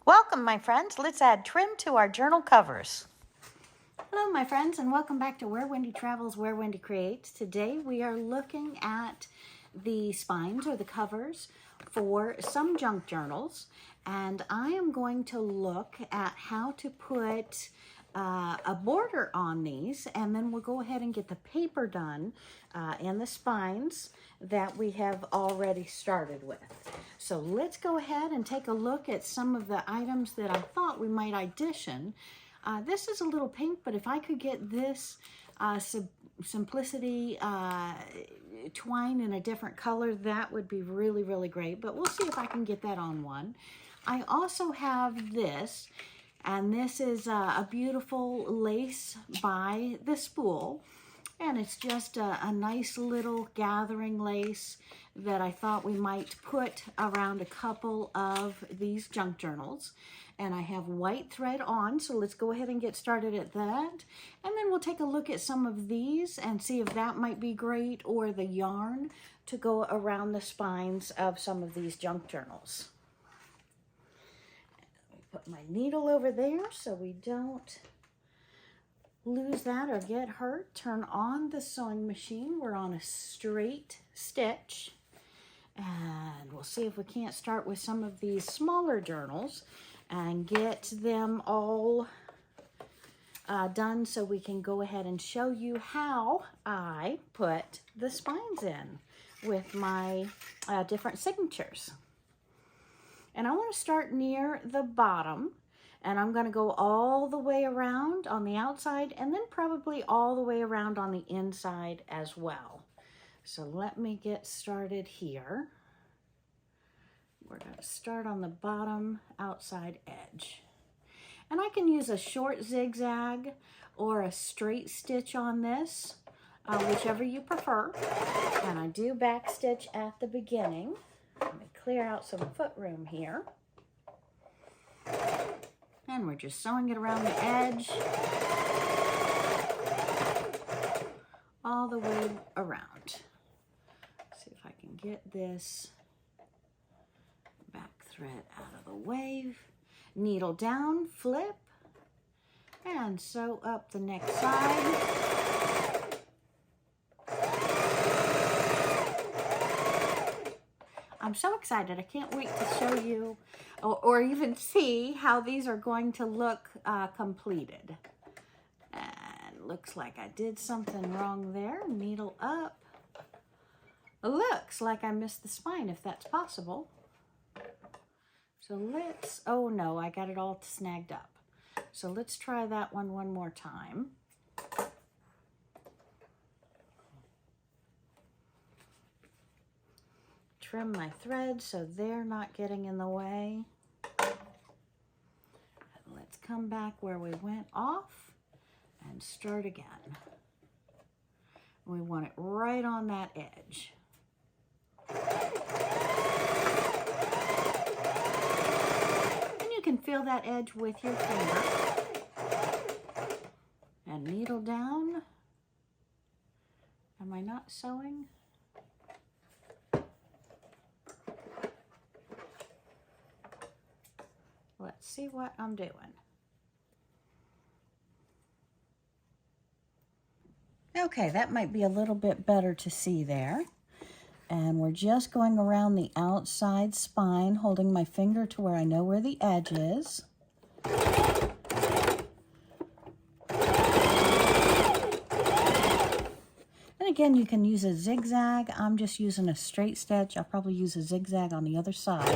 Welcome, my friends. Let's add trim to our journal covers. Hello, my friends, and welcome back to Where Wendy Travels, Where Wendy Creates. Today we are looking at the spines or the covers for some junk journals, and I am going to look at how to put a border on these, and then we'll go ahead and get the paper done and the spines that we have already started with. So let's go ahead and take a look at some of the items that I thought we might addition. This is a little pink, but if I could get this Simplicity twine in a different color, that would be really, really great. But we'll see if I can get that on one. I also have this, and this is a beautiful lace by the Spool. And it's just a nice little gathering lace that I thought we might put around a couple of these junk journals. And I have white thread on, so let's go ahead and get started at that. And then we'll take a look at some of these and see if that might be great, or the yarn to go around the spines of some of these junk journals. Put my needle over there so we don't lose that or get hurt. Turn on the sewing machine. We're on a straight stitch, and we'll see if we can't start with some of these smaller journals and get them all done so we can go ahead and show you how I put the spines in with my different signatures. And I want to start near the bottom, and I'm going to go all the way around on the outside and then probably all the way around on the inside as well. So let me get started here. We're going to start on the bottom outside edge. And I can use a short zigzag or a straight stitch on this, whichever you prefer. And I do back stitch at the beginning. Let me clear out some foot room here. And we're just sewing it around the edge, all the way around. Let's see if I can get this back thread out of the way. Needle down, flip, and sew up the next side. I'm so excited. I can't wait to show you or even see how these are going to look completed. And looks like I did something wrong there. Needle up. Looks like I missed the spine, if that's possible. So let's, oh no, I got it all snagged up. So let's try that one more time. Trim my threads so they're not getting in the way. And let's come back where we went off and start again. We want it right on that edge. And you can feel that edge with your finger. And needle down. Am I not sewing? Let's see what I'm doing. Okay, that might be a little bit better to see there. And we're just going around the outside spine, holding my finger to where I know where the edge is. And again, you can use a zigzag. I'm just using a straight stitch. I'll probably use a zigzag on the other side.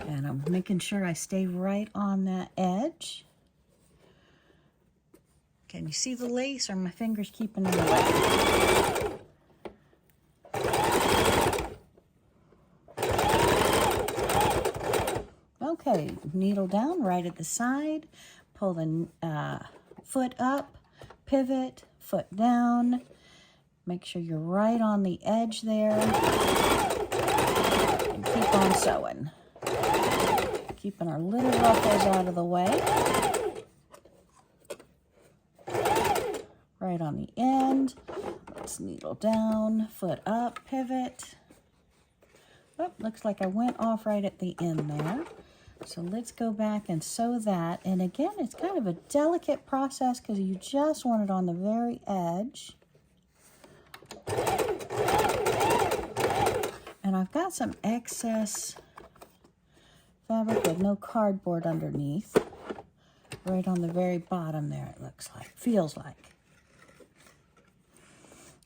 And I'm making sure I stay right on that edge. Can you see the lace, or my fingers keeping it away? Okay, needle down right at the side, pull the foot up, pivot, foot down. Make sure you're right on the edge there, and keep on sewing. Keeping our little ruffles out of the way. Right on the end. Let's needle down, foot up, pivot, Oh, looks like I went off right at the end there. So let's go back and sew that. And again, it's kind of a delicate process because you just want it on the very edge. And I've got some excess fabric with no cardboard underneath. Right on the very bottom there, it looks like, feels like.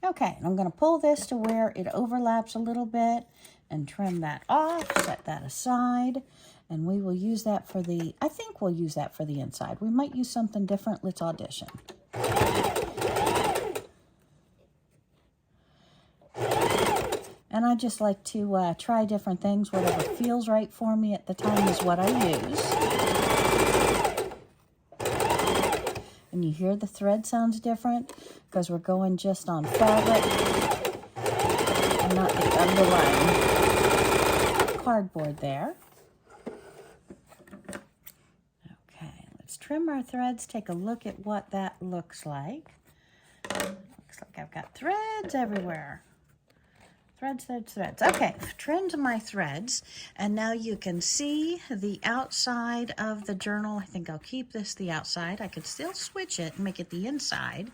Okay, and I'm going to pull this to where it overlaps a little bit and trim that off, set that aside, and we will use that for the, I think we'll use that for the inside. We might use something different. Let's audition. And I just like to try different things. Whatever feels right for me at the time is what I use. And you hear the thread sounds different because we're going just on fabric and not the underlying cardboard there. Okay, let's trim our threads, take a look at what that looks like. Looks like I've got threads everywhere. Threads, threads, threads. Okay, trimmed my threads, and now you can see the outside of the journal. I think I'll keep this the outside. I could still switch it and make it the inside,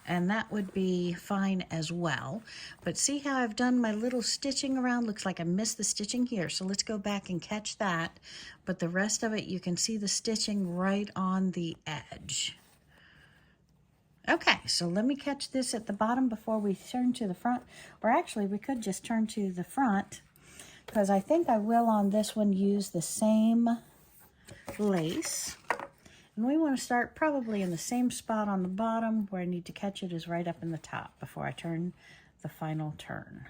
and that would be fine as well. But see how I've done my little stitching around? Looks like I missed the stitching here, so let's go back and catch that. But the rest of it, you can see the stitching right on the edge. Okay, so let me catch this at the bottom before we turn to the front. Or actually, we could just turn to the front, because I think I will on this one use the same lace. And we want to start probably in the same spot on the bottom. Where I need to catch it is right up in the top before I turn the final turn.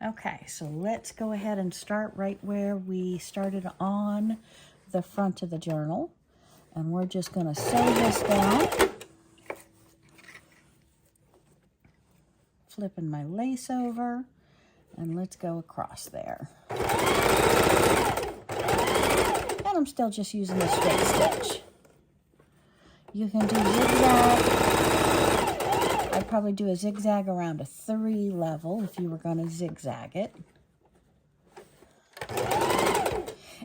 Okay, so let's go ahead and start right where we started on the front of the journal. And we're just going to sew this down. Flipping my lace over, and let's go across there. And I'm still just using a straight stitch. You can do zigzag. I'd probably do a zigzag around a 3 level if you were going to zigzag it.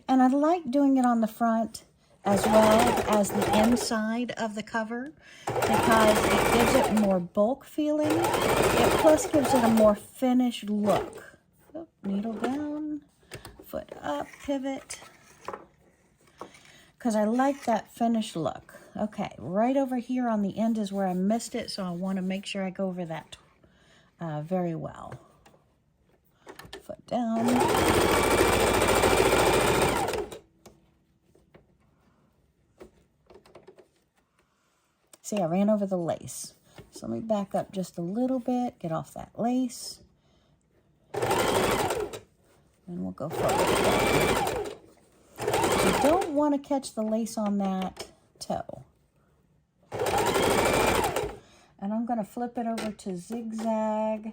And I like doing it on the front as well as the inside of the cover because it gives it more bulk feeling. It plus gives it a more finished look. Oh, needle down, foot up, pivot. Because I like that finished look. Okay, right over here on the end is where I missed it, so I want to make sure I go over that very well. Foot down. See, I ran over the lace. So let me back up just a little bit, get off that lace. And we'll go forward. You don't want to catch the lace on that toe. And I'm going to flip it over to zigzag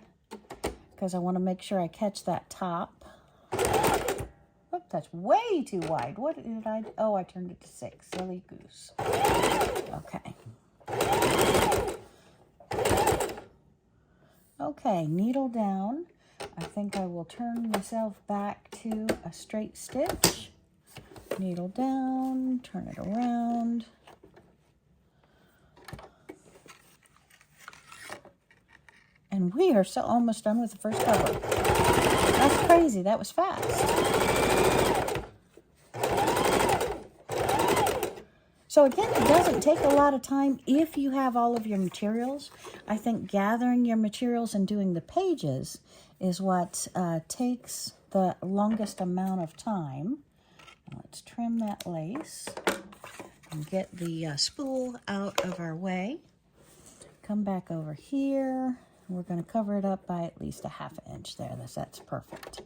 because I want to make sure I catch that top. Oh, that's way too wide. What did I do? Oh, I turned it to 6. Silly goose. Okay. Okay, needle down. I think I will turn myself back to a straight stitch. Needle down, turn it around. And we are so almost done with the first cover. That's crazy, that was fast. So again, it doesn't take a lot of time if you have all of your materials. I think gathering your materials and doing the pages is what takes the longest amount of time. Let's trim that lace and get the spool out of our way. Come back over here. We're going to cover it up by at least a ½ inch there. That's perfect.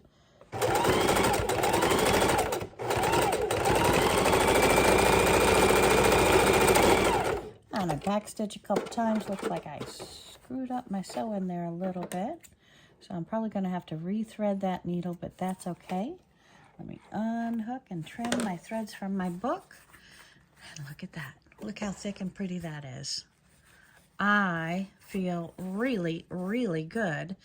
And I backstitch a couple times. Looks like I screwed up my sewing there a little bit. So I'm probably going to have to rethread that needle, but that's okay. Let me unhook and trim my threads from my book. And look at that. Look how thick and pretty that is. I feel really, really good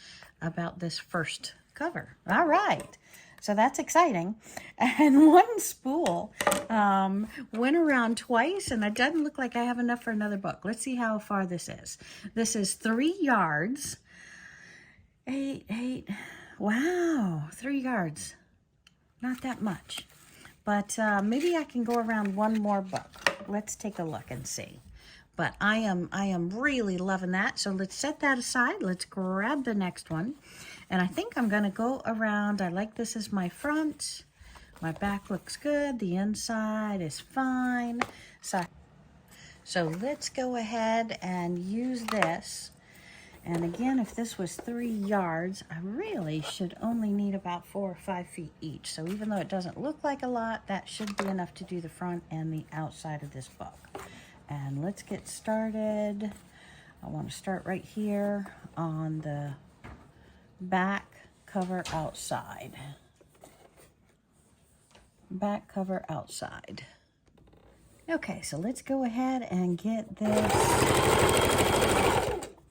about this first cover. All right. So that's exciting. And one spool went around twice, and it doesn't look like I have enough for another book. Let's see how far this is. This is 3 yards. 8. Wow, 3 yards. Not that much. But maybe I can go around one more book. Let's take a look and see. But I am really loving that. So let's set that aside. Let's grab the next one. And I think I'm going to go around. I like this as my front. My back looks good. The inside is fine. So let's go ahead and use this. And again, if this was 3 yards, I really should only need about 4 or 5 feet each. So even though it doesn't look like a lot, that should be enough to do the front and the outside of this book. And let's get started. I want to start right here on the back cover outside. Back cover outside. Okay, so let's go ahead and get this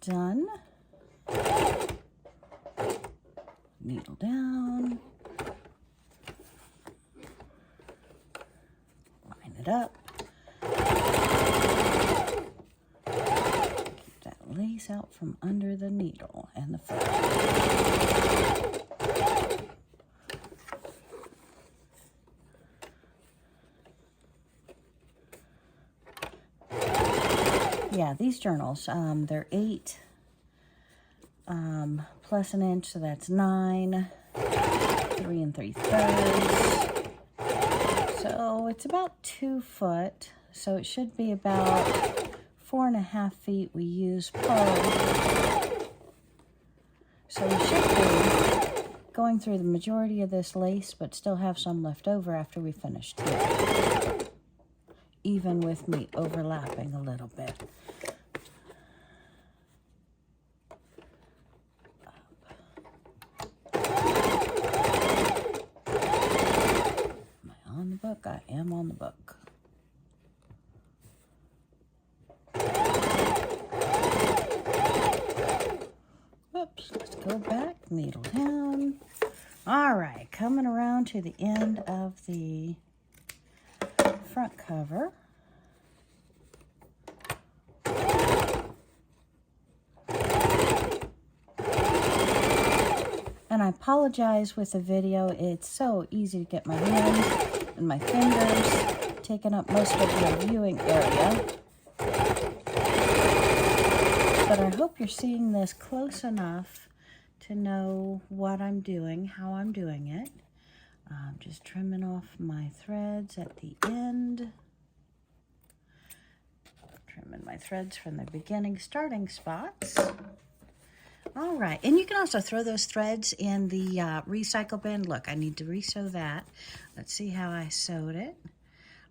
done. Needle down. Line it up. Keep that lace out from under the needle and the thread. Yeah, these journals, they're 8 plus an inch, so that's 9, 3 3/3. So it's about 2 foot, so it should be about 4.5 feet we use per. So we should be going through the majority of this lace, but still have some left over after we finish here, even with me overlapping a little bit. I am on the book. Whoops, let's go back, needle down. All right, coming around to the end of the front cover. And I apologize with the video. It's so easy to get my hands and my fingers taking up most of your viewing area. But I hope you're seeing this close enough to know what I'm doing, how I'm doing it. I'm just trimming off my threads at the end. Trimming my threads from the beginning starting spots. All right, and you can also throw those threads in the recycle bin. Look, I need to re-sew that. Let's see how I sewed it.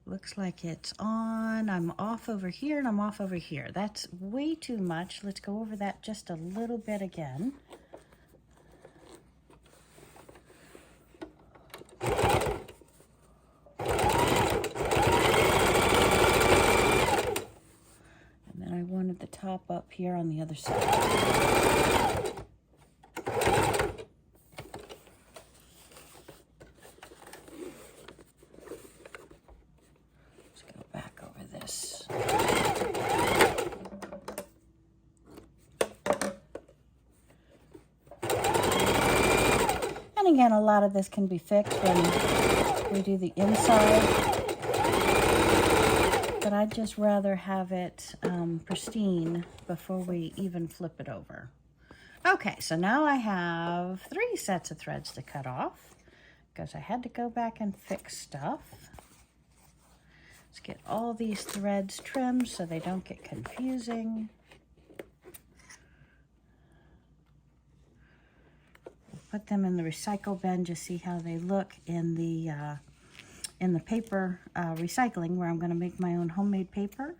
Looks like it's on. I'm off over here and I'm off over here. That's way too much. Let's go over that just a little bit again. And then I wanted the top up here on the other side. And again, a lot of this can be fixed when we do the inside, but I'd just rather have it pristine before we even flip it over. Okay, so now I have 3 sets of threads to cut off because I had to go back and fix stuff. Let's get all these threads trimmed so they don't get confusing. Put them in the recycle bin, just see how they look in the paper recycling, where I'm going to make my own homemade paper.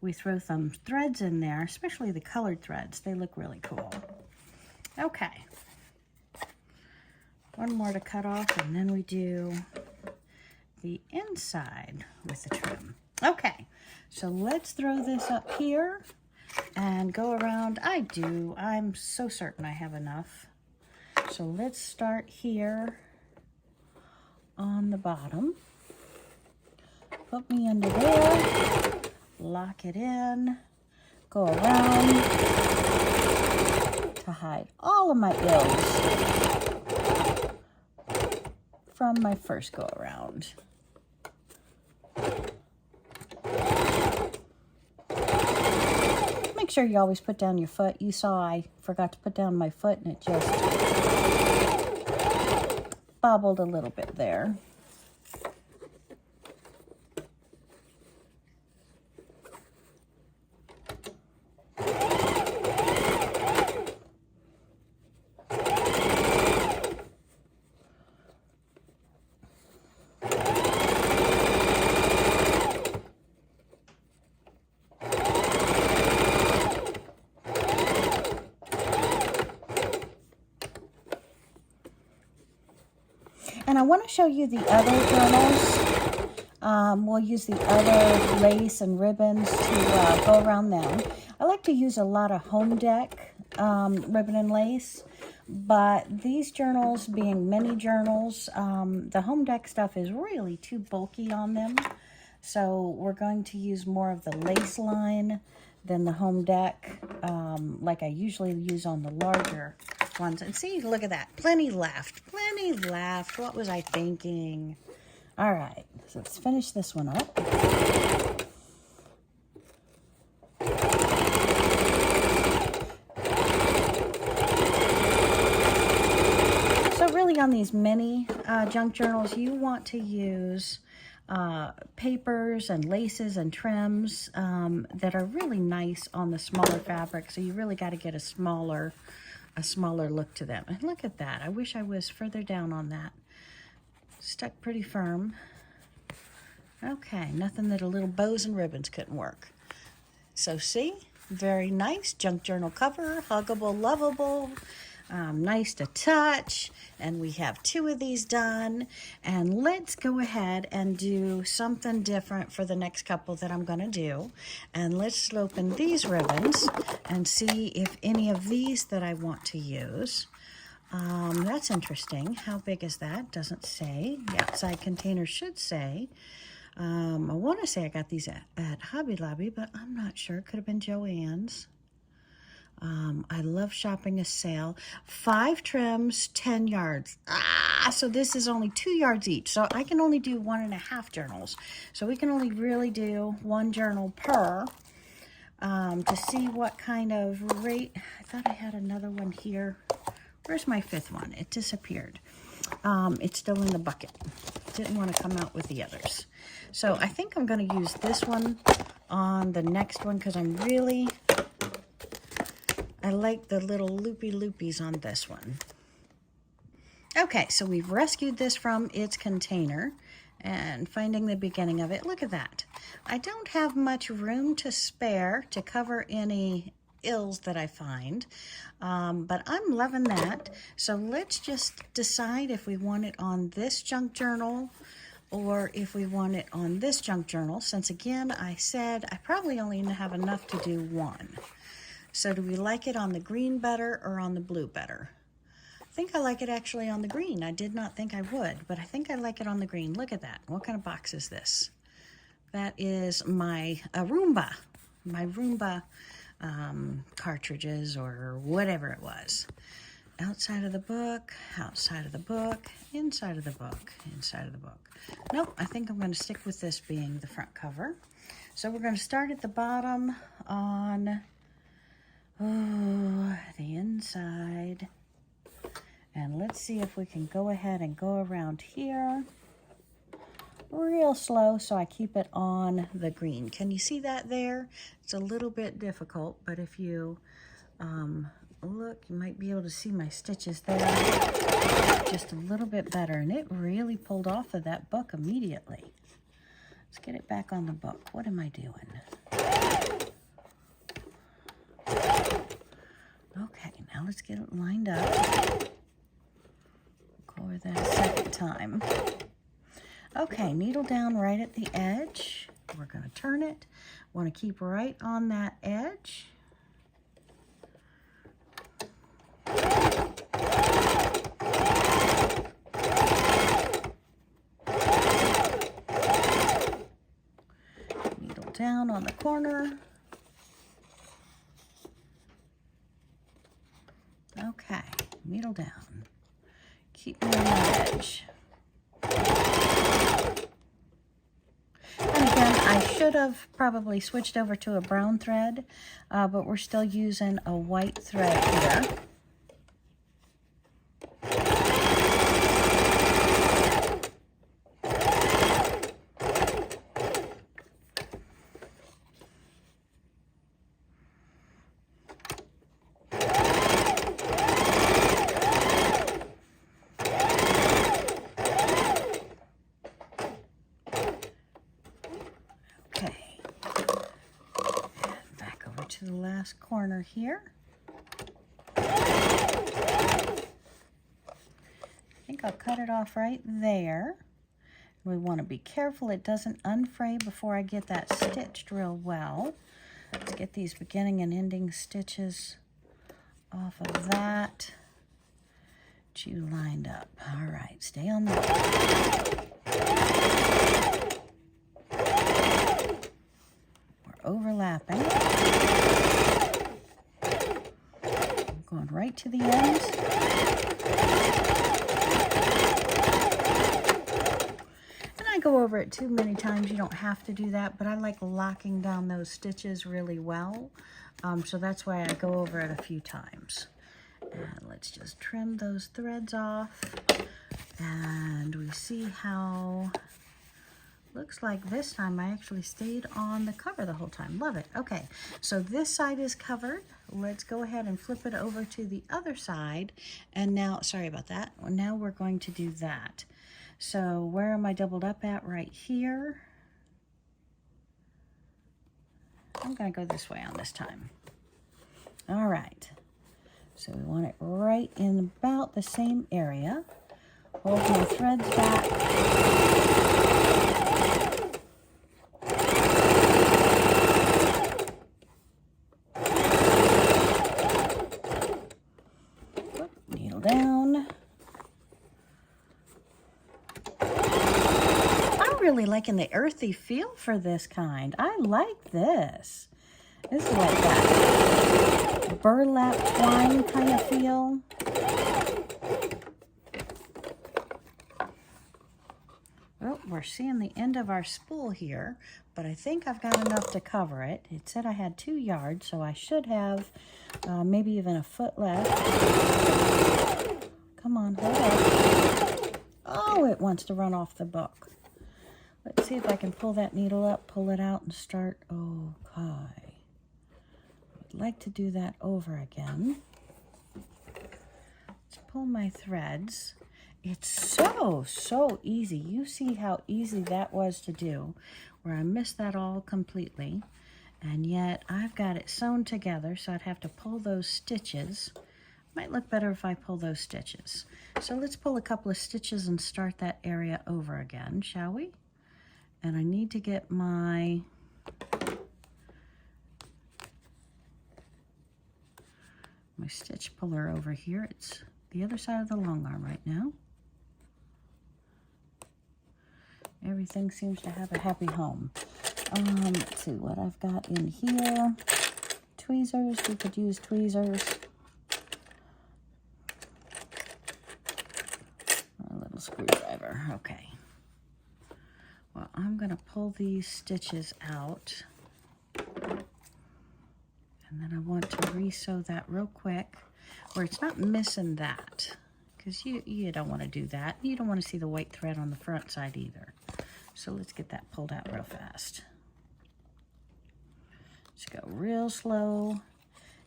We throw some threads in there, especially the colored threads. They look really cool. Okay. One more to cut off, and then we do the inside with the trim. Okay, so let's throw this up here and go around. I'm so certain I have enough. So let's start here on the bottom. Put me under there, lock it in, go around to hide all of my ills from my first go around. Make sure you always put down your foot. You saw I forgot to put down my foot and it just bobbled a little bit there. And I want to show you the other journals. We'll use the other lace and ribbons to go around them. I like to use a lot of Home Deck ribbon and lace, but these journals being mini journals, the Home Deck stuff is really too bulky on them. So we're going to use more of the lace line than the Home Deck, like I usually use on the larger ones. And see, look at that. Plenty left. Plenty left. What was I thinking? All right. So let's finish this one up. So really on these mini junk journals, you want to use papers and laces and trims that are really nice on the smaller fabric. So you really got to get a smaller look to them. And look at that. I wish I was further down on that. Stuck pretty firm. Okay, nothing that a little bows and ribbons couldn't work. So see, very nice junk journal cover, huggable, lovable, nice to touch. And we have 2 of these done. And let's go ahead and do something different for the next couple that I'm going to do. And let's open these ribbons and see if any of these that I want to use. That's interesting. How big is that? Doesn't say. The outside container should say. I want to say I got these at Hobby Lobby, but I'm not sure. Could have been Joann's. I love shopping a sale. 5 trims, 10 yards. So this is only 2 yards each. So I can only do 1.5 journals. So we can only really do 1 journal per to see what kind of rate. I thought I had another one here. Where's my 5th one? It disappeared. It's still in the bucket. Didn't want to come out with the others. So I think I'm going to use this one on the next one because I like the little loopy loopies on this one. Okay, so we've rescued this from its container and finding the beginning of it. Look at that. I don't have much room to spare to cover any ills that I find, but I'm loving that. So let's just decide if we want it on this junk journal or if we want it on this junk journal, since again I said I probably only have enough to do 1. So do we like it on the green better or on the blue better? I think I like it actually on the green. I did not think I would, but I think I like it on the green. Look at that. What kind of box is this? That is my Roomba. My Roomba cartridges or whatever it was. Outside of the book, outside of the book, inside of the book, inside of the book. Nope, I think I'm going to stick with this being the front cover. So we're going to start at the bottom on the inside. And let's see if we can go ahead and go around here real slow so I keep it on the green. Can you see that there? It's a little bit difficult, but if you look, you might be able to see my stitches there just a little bit better. And it really pulled off of that book immediately. Let's get it back on the book. What am I doing? Okay, now let's get it lined up. Go over that a second time. Okay, needle down right at the edge. We're going to turn it. Want to keep right on that edge. down on the corner. Okay, needle down. Keep me on that edge. And again, I should have probably switched over to a brown thread, but we're still using a white thread here. To the last corner here. I think I'll cut it off right there. We want to be careful it doesn't unfray before I get that stitched real well. Let's get these beginning and ending stitches off of that. Get you lined up. All right, stay on that. We're overlapping. Going right to the end. And I go over it too many times. You don't have to do that, but I like locking down those stitches really well. So that's why I go over it a few times. And let's just trim those threads off. And we see how... Looks like this time I actually stayed on the cover the whole time. Love it. Okay, so this side is covered. Let's go ahead and flip it over to the other side. And now, sorry about that. Now we're going to do that. So where am I doubled up at? Right here. I'm going to go this way on this time. All right. So we want it right in about the same area. Hold my threads back. Down. I'm really liking the earthy feel for this kind. I like this. This is like that burlap twine kind of feel. Well, we're seeing the end of our spool here, but I think I've got enough to cover it. It said I had 2 yards, so I should have maybe even a foot left. Come on, hold on. Oh, it wants to run off the book. Let's see if I can pull that needle up, pull it out, and start. Okay. I'd like to do that over again. Let's pull my threads. It's so easy. You see how easy that was to do, where I missed that all completely. And yet I've got it sewn together, so I'd have to pull those stitches. Might look better if I pull those stitches. So let's pull a couple of stitches and start that area over again, shall we? And I need to get my stitch puller over here. It's the other side of the long arm right now. Everything seems to have a happy home. Let's see what I've got in here. Tweezers, we could use tweezers. Screwdriver. Okay. Well, I'm going to pull these stitches out. And then I want to re-sew that real quick where it's not missing that. Because you don't want to do that. You don't want to see the white thread on the front side either. So let's get that pulled out real fast. Just go real slow.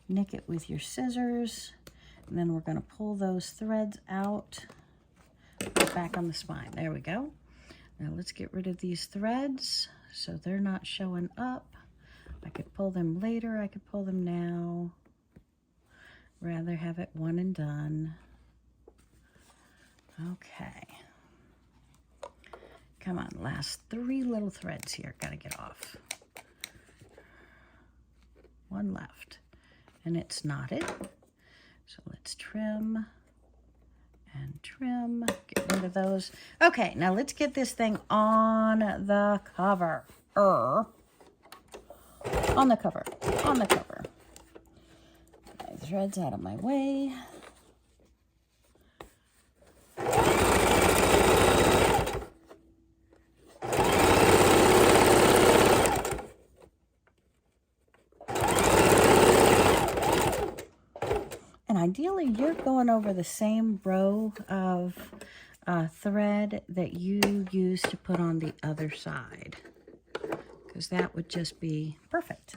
Nick it with your scissors. And then we're going to pull those threads out. Back on the spine. There we go. Now let's get rid of these threads so they're not showing up. I could pull them later. I could pull them now. Rather have it one and done. Okay. Come on, last 3 little threads here. Gotta get off. 1 left. And it's knotted. So let's trim and trim, get rid of those. Okay, now let's get this thing on the cover. On the cover. On the cover. My threads out of my way. And ideally, you're going over the same row of thread that you used to put on the other side, because that would just be perfect.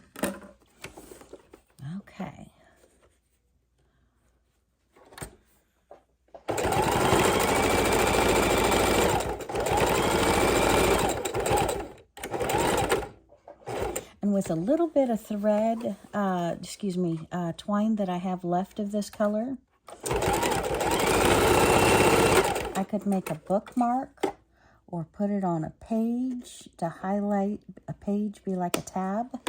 Okay. And with a little bit of thread, twine that I have left of this color, I could make a bookmark or put it on a page to highlight a page, be like a tab.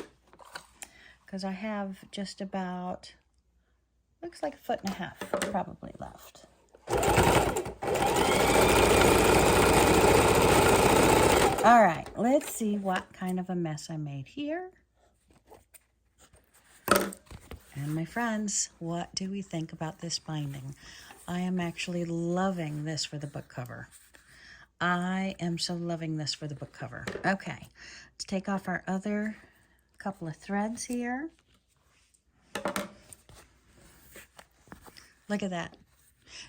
Because I have just about, looks like 1.5 feet probably left. All right, let's see what kind of a mess I made here. And my friends, what do we think about this binding? I am actually loving this for the book cover. I am so loving this for the book cover. Okay, let's take off our other couple of threads here. Look at that.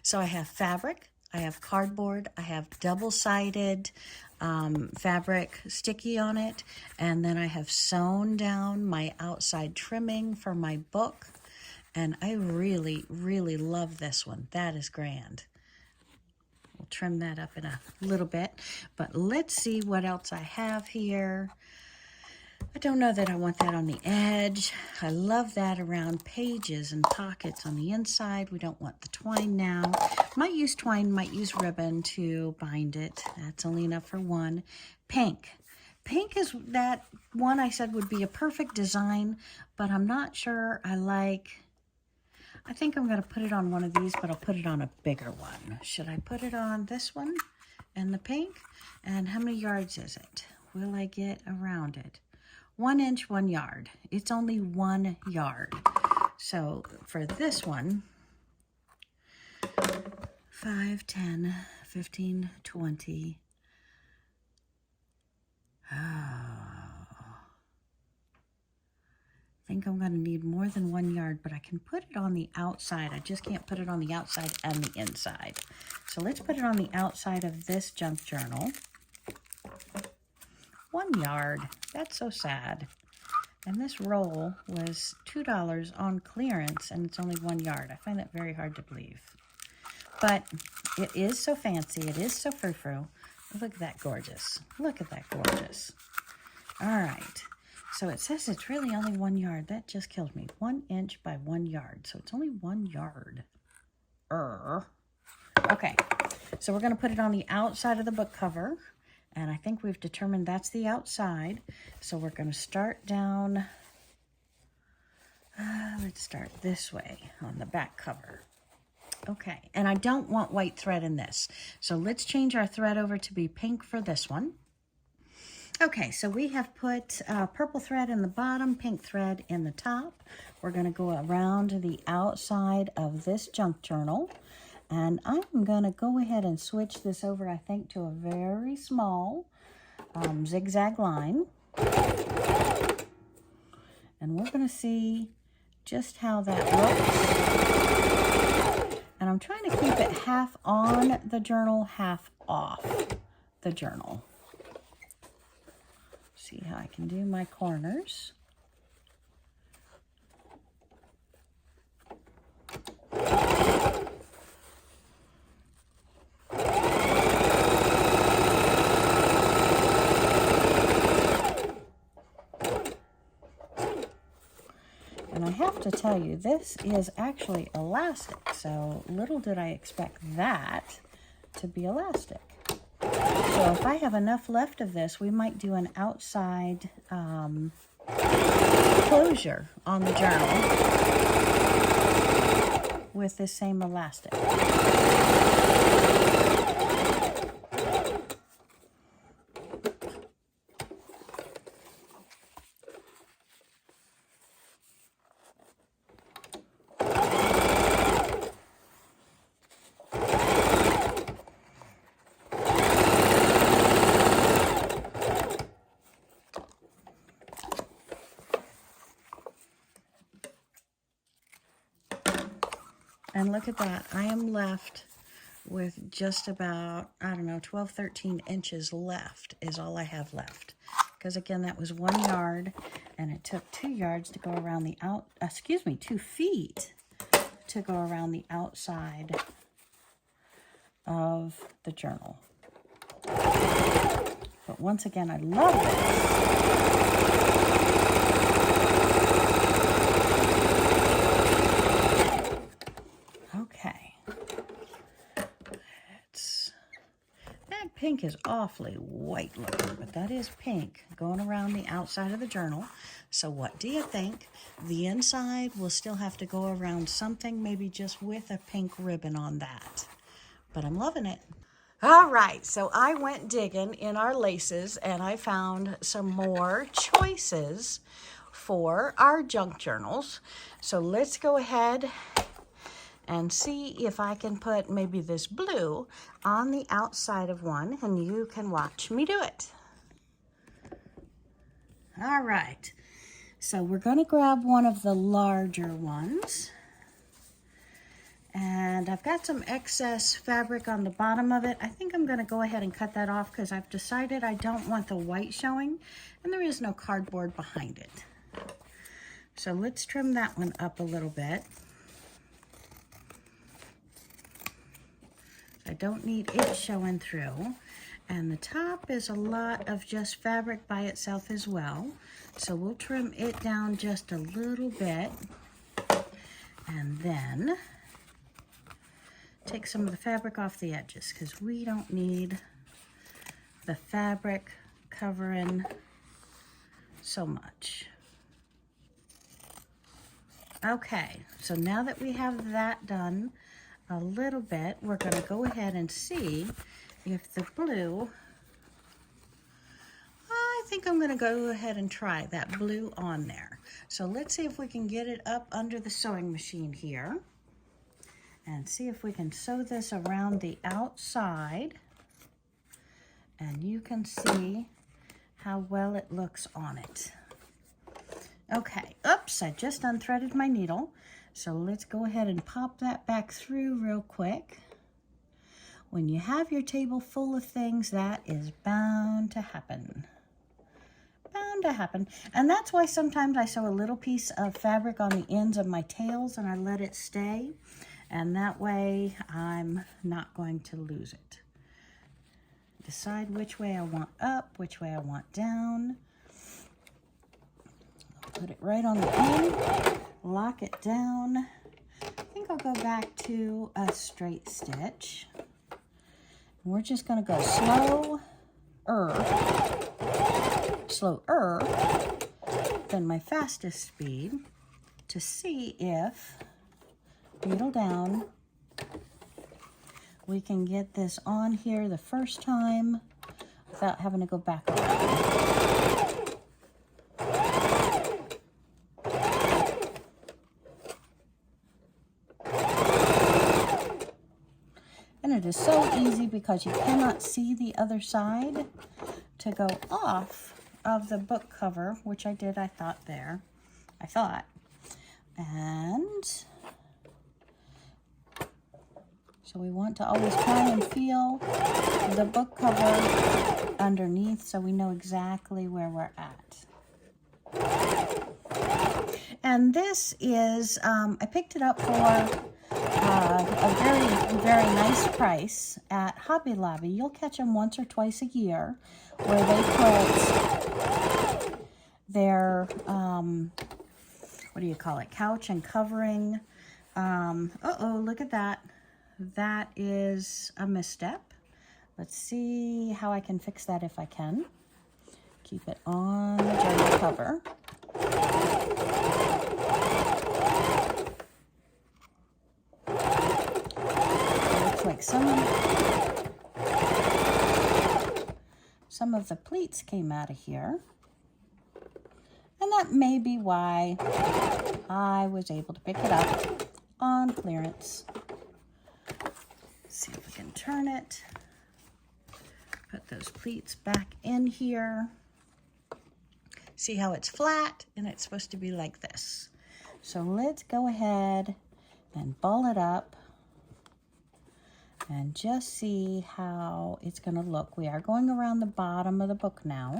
So I have fabric, I have cardboard, I have double-sided fabric sticky on it, and then I have sewn down my outside trimming for my book, and I really, really love this one. That is grand. We'll trim that up in a little bit, but let's see what else I have here. I don't know that I want that on the edge. I love that around pages and pockets on the inside. We don't want the twine now. Might use twine, might use ribbon to bind it. That's only enough for one. Pink. Pink is that one I said would be a perfect design, but I'm not sure I like... I think I'm going to put it on one of these, but I'll put it on a bigger one. Should I put it on this one and the pink? And how many yards is it? Will I get around it? 1 inch, 1 yard. It's only 1 yard. So for this one, 5, 10, 15, 20. Oh. I think I'm going to need more than 1 yard, but I can put it on the outside. I just can't put it on the outside and the inside. So let's put it on the outside of this junk journal. 1 yard. That's so sad. And this roll was $2 on clearance, and it's only 1 yard. I find that very hard to believe. But it is so fancy. It is so frou-frou. Look at that gorgeous. Look at that gorgeous. All right. So it says it's really only 1 yard. That just kills me. 1 inch by 1 yard. So it's only 1 yard. Okay. So we're going to put it on the outside of the book cover. And I think we've determined that's the outside. So we're going to start down. Let's start this way on the back cover. Okay. And I don't want white thread in this. So let's change our thread over to be pink for this one. Okay, so we have put purple thread in the bottom, pink thread in the top. We're going to go around the outside of this junk journal. And I'm going to go ahead and switch this over, I think, to a very small zigzag line. And we're going to see just how that looks. And I'm trying to keep it half on the journal, half off the journal. See how I can do my corners. And I have to tell you, this is actually elastic, so little did I expect that to be elastic. So if I have enough left of this, we might do an outside closure on the journal with this same elastic. And look at that. I am left with just about, I don't know, 12, 13 inches left is all I have left. Because again, that was 1 yard, and it took 2 yards to go around the 2 feet to go around the outside of the journal. But once again, I love it. Okay. That pink is awfully white looking, but that is pink going around the outside of the journal. So what do you think? The inside will still have to go around something, maybe just with a pink ribbon on that. But I'm loving it. All right, so I went digging in our laces and I found some more choices for our junk journals. So let's go ahead and see if I can put maybe this blue on the outside of one, and you can watch me do it. All right, so we're going to grab one of the larger ones. And I've got some excess fabric on the bottom of it. I think I'm going to go ahead and cut that off because I've decided I don't want the white showing, and there is no cardboard behind it. So let's trim that one up a little bit. I don't need it showing through. And the top is a lot of just fabric by itself as well. So we'll trim it down just a little bit. And then take some of the fabric off the edges because we don't need the fabric covering so much. Okay, so now that we have that done a little bit, we're going to go ahead and see if the blue, I think I'm going to go ahead and try that blue on there. So let's see if we can get it up under the sewing machine here and see if we can sew this around the outside, and you can see how well it looks on it. Okay, oops, I just unthreaded my needle. So let's go ahead and pop that back through real quick. When you have your table full of things, that is bound to happen. Bound to happen. And that's why sometimes I sew a little piece of fabric on the ends of my tails and I let it stay. And that way I'm not going to lose it. Decide which way I want up, which way I want down. Put it right on the end, lock it down. I think I'll go back to a straight stitch. We're just going to go slower than my fastest speed to see if, needle down, we can get this on here the first time without having to go back around. And it is so easy because you cannot see the other side to go off of the book cover, which I did, I thought. And so we want to always try and feel the book cover underneath so we know exactly where we're at. And this is, I picked it up for a very, very nice price at Hobby Lobby. You'll catch them once or twice a year where they put their, what do you call it, couch and covering. Uh-oh, look at that. That is a misstep. Let's see how I can fix that if I can. Keep it on the journal cover. Like some of the pleats came out of here, and that may be why I was able to pick it up on clearance. Let's see if we can turn it, put those pleats back in here. See how it's flat and it's supposed to be like this. So let's go ahead and ball it up and just see how it's going to look. We are going around the bottom of the book now.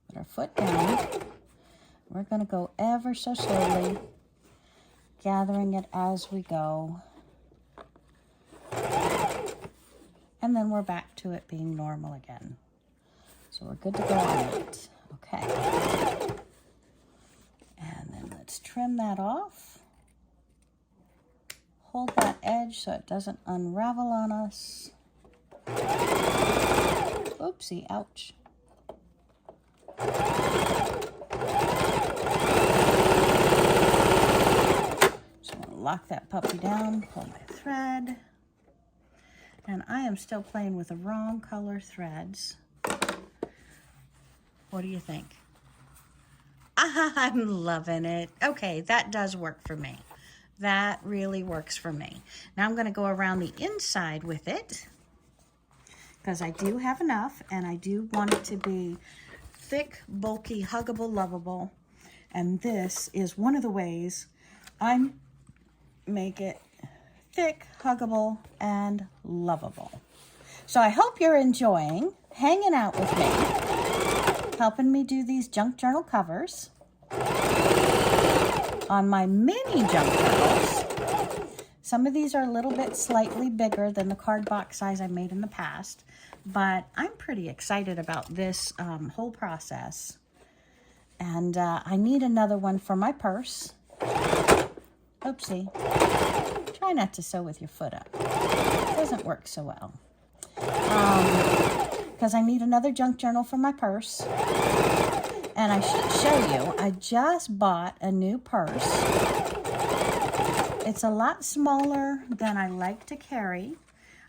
Put our foot down. We're going to go ever so slowly, gathering it as we go. And then we're back to it being normal again. So we're good to go on that. Okay. And then let's trim that off. Hold that edge so it doesn't unravel on us. Oopsie, ouch. So I'm gonna lock that puppy down, pull my thread. And I am still playing with the wrong color threads. What do you think? I'm loving it. Okay, that does work for me. That really works for me. Now I'm going to go around the inside with it because I do have enough and I do want it to be thick, bulky, huggable, lovable. And this is one of the ways I make it thick, huggable, and lovable. So I hope you're enjoying hanging out with me, helping me do these junk journal covers on my mini junk journals. Some of these are a little bit slightly bigger than the card box size I made in the past, but I'm pretty excited about this whole process. And I need another one for my purse. Oopsie. Try not to sew with your foot up. It doesn't work so well. Because I need another junk journal for my purse. And I should show you, I just bought a new purse. It's a lot smaller than I like to carry,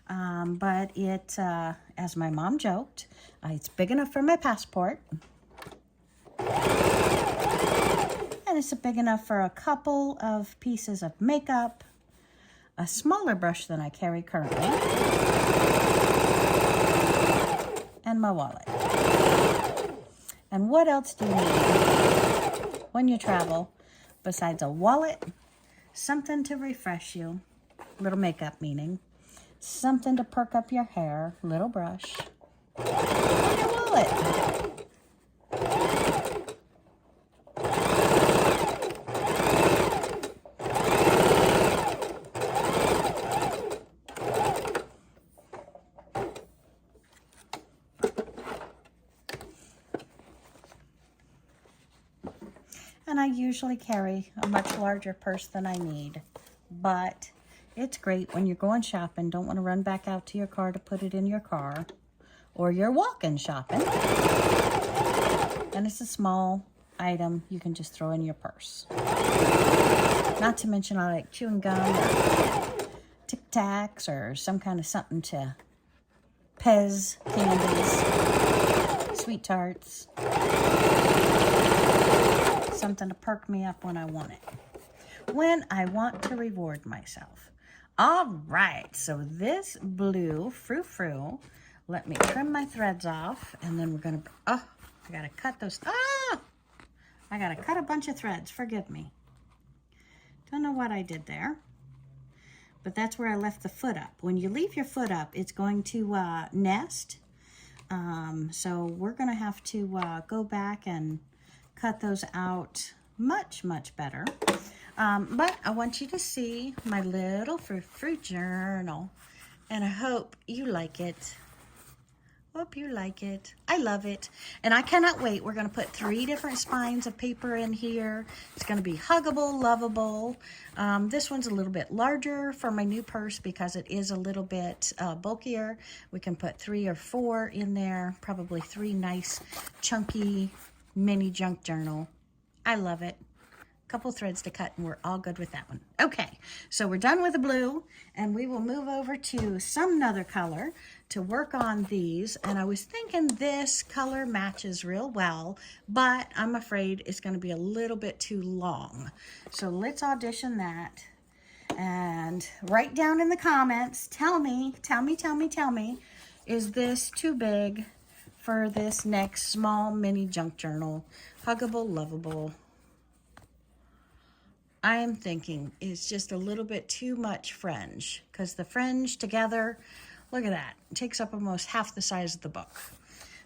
but it, as my mom joked, it's big enough for my passport. And it's big enough for a couple of pieces of makeup, a smaller brush than I carry currently, and my wallet. And what else do you need when you travel besides a wallet, something to refresh you, little makeup meaning, something to perk up your hair, little brush, and your wallet. And I usually carry a much larger purse than I need, but it's great when you're going shopping, don't want to run back out to your car to put it in your car, or you're walking shopping, and it's a small item you can just throw in your purse. Not to mention I like chewing gum or Tic Tacs or some kind of something to Pez candies, Sweet Tarts. Something to perk me up when I want it. When I want to reward myself. All right, so this blue frou-frou, let me trim my threads off, and then we're gonna, I gotta cut those, I gotta cut a bunch of threads, forgive me. Don't know what I did there, but that's where I left the foot up. When you leave your foot up, it's going to nest, so we're gonna have to go back and cut those out much, much better. But I want you to see my little frou-frou journal, and I hope you like it. Hope you like it. I love it, and I cannot wait. We're going to put 3 different spines of paper in here. It's going to be huggable, lovable. This one's a little bit larger for my new purse because it is a little bit bulkier. We can put 3 or 4 in there, probably 3 nice, chunky, mini junk journal. I love it. Couple threads to cut and we're all good with that one. Okay, so we're done with the blue and we will move over to some other color to work on these. And I was thinking this color matches real well, but I'm afraid it's going to be a little bit too long. So let's audition that and write down in the comments, tell me, is this too big for this next small mini junk journal? Huggable, lovable. I am thinking is just a little bit too much fringe, because the fringe together, look at that, it takes up almost half the size of the book.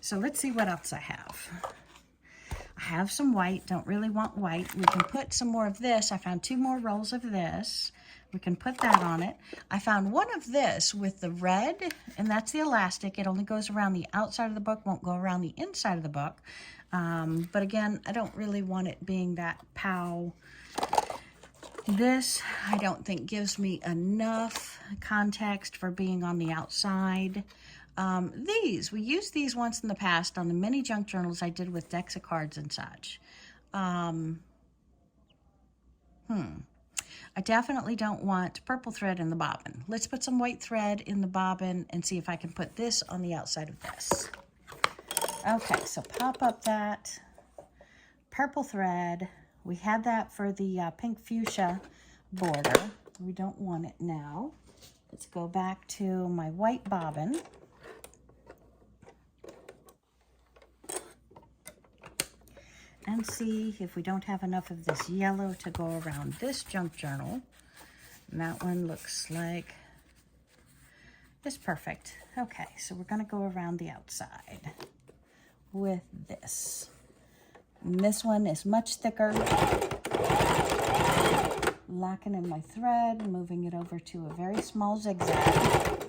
So let's see what else I have. I have some white, don't really want white. We can put some more of this. I found 2 more rolls of this. We can put that on it. I found one of this with the red, and that's the elastic. It only goes around the outside of the book, won't go around the inside of the book. But again, I don't really want it being that pow. This, I don't think gives me enough context for being on the outside. We used these once in the past on the mini junk journals I did with decks of cards and such. I definitely don't want purple thread in the bobbin. Let's put some white thread in the bobbin and see if I can put this on the outside of this. Okay, so pop up that purple thread. We had that for the pink fuchsia border. We don't want it now. Let's go back to my white bobbin. And see if we don't have enough of this yellow to go around this junk journal. And that one looks like it's perfect. Okay, so we're going to go around the outside with this. And this one is much thicker. Locking in my thread, moving it over to a very small zigzag.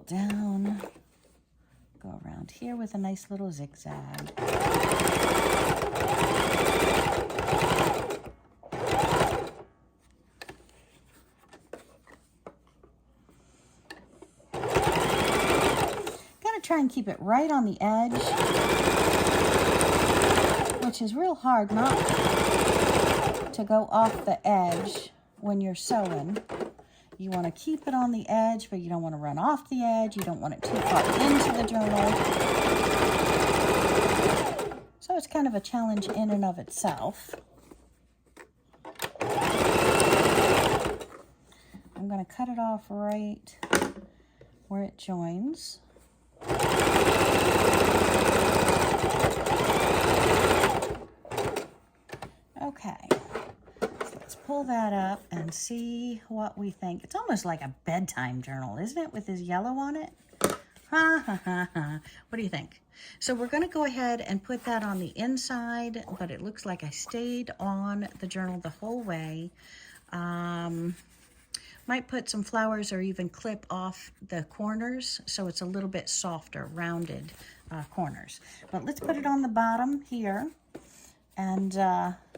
Down, go around here with a nice little zigzag. Gotta try and keep it right on the edge, which is real hard not to go off the edge when you're sewing. You want to keep it on the edge, but you don't want to run off the edge. You don't want it too far into the journal. So it's kind of a challenge in and of itself. I'm going to cut it off right where it joins. Okay. Pull that up and see what we think. It's almost like a bedtime journal, isn't it, with his yellow on it? Ha, ha, ha, ha. What do you think? So we're going to go ahead and put that on the inside, but it looks like I stayed on the journal the whole way. Might put some flowers or even clip off the corners so it's a little bit softer, rounded corners. But let's put it on the bottom here and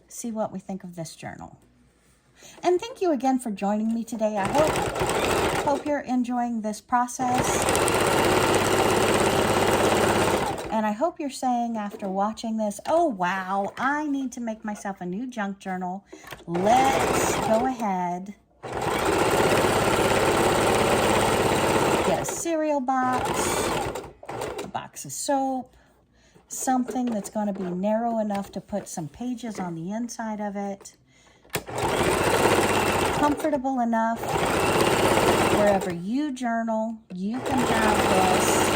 see what we think of this journal. And thank you again for joining me today. I hope you're enjoying this process. And I hope you're saying after watching this, oh wow, I need to make myself a new junk journal. Let's go ahead. Get a cereal box, a box of soap, something that's going to be narrow enough to put some pages on the inside of it. Comfortable enough wherever you journal, you can have this.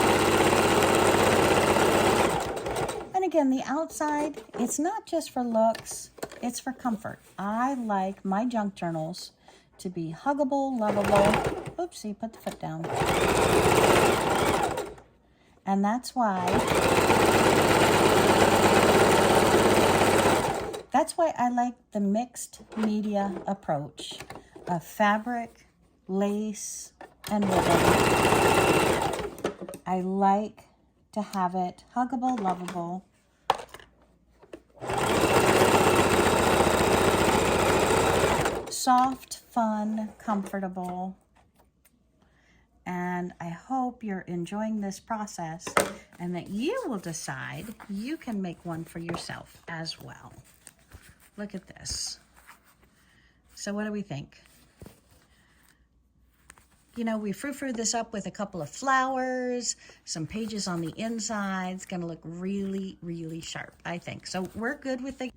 And again, the outside, it's not just for looks, it's for comfort. I like my junk journals to be huggable, lovable. Oopsie, put the foot down. And that's why I like the mixed media approach of fabric, lace, and ribbon. I like to have it huggable, lovable. Soft, fun, comfortable. And I hope you're enjoying this process and that you will decide you can make one for yourself as well. Look at this. So what do we think? You know, we frou-frou this up with a couple of flowers, some pages on the inside. It's going to look really, really sharp, I think. So we're good with the...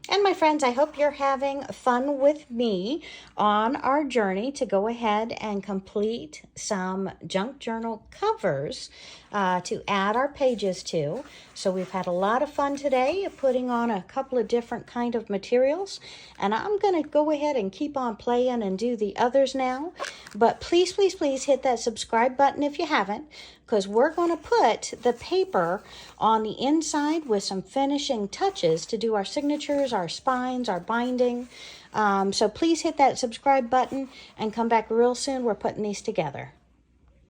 And my friends, I hope you're having fun with me on our journey to go ahead and complete some junk journal covers to add our pages to. So we've had a lot of fun today putting on a couple of different kind of materials, and I'm going to go ahead and keep on playing and do the others now. But please, please, please hit that subscribe button if you haven't, because we're going to put the paper on the inside with some finishing touches to do our signatures, our spines, our binding. So please hit that subscribe button and come back real soon. We're putting these together.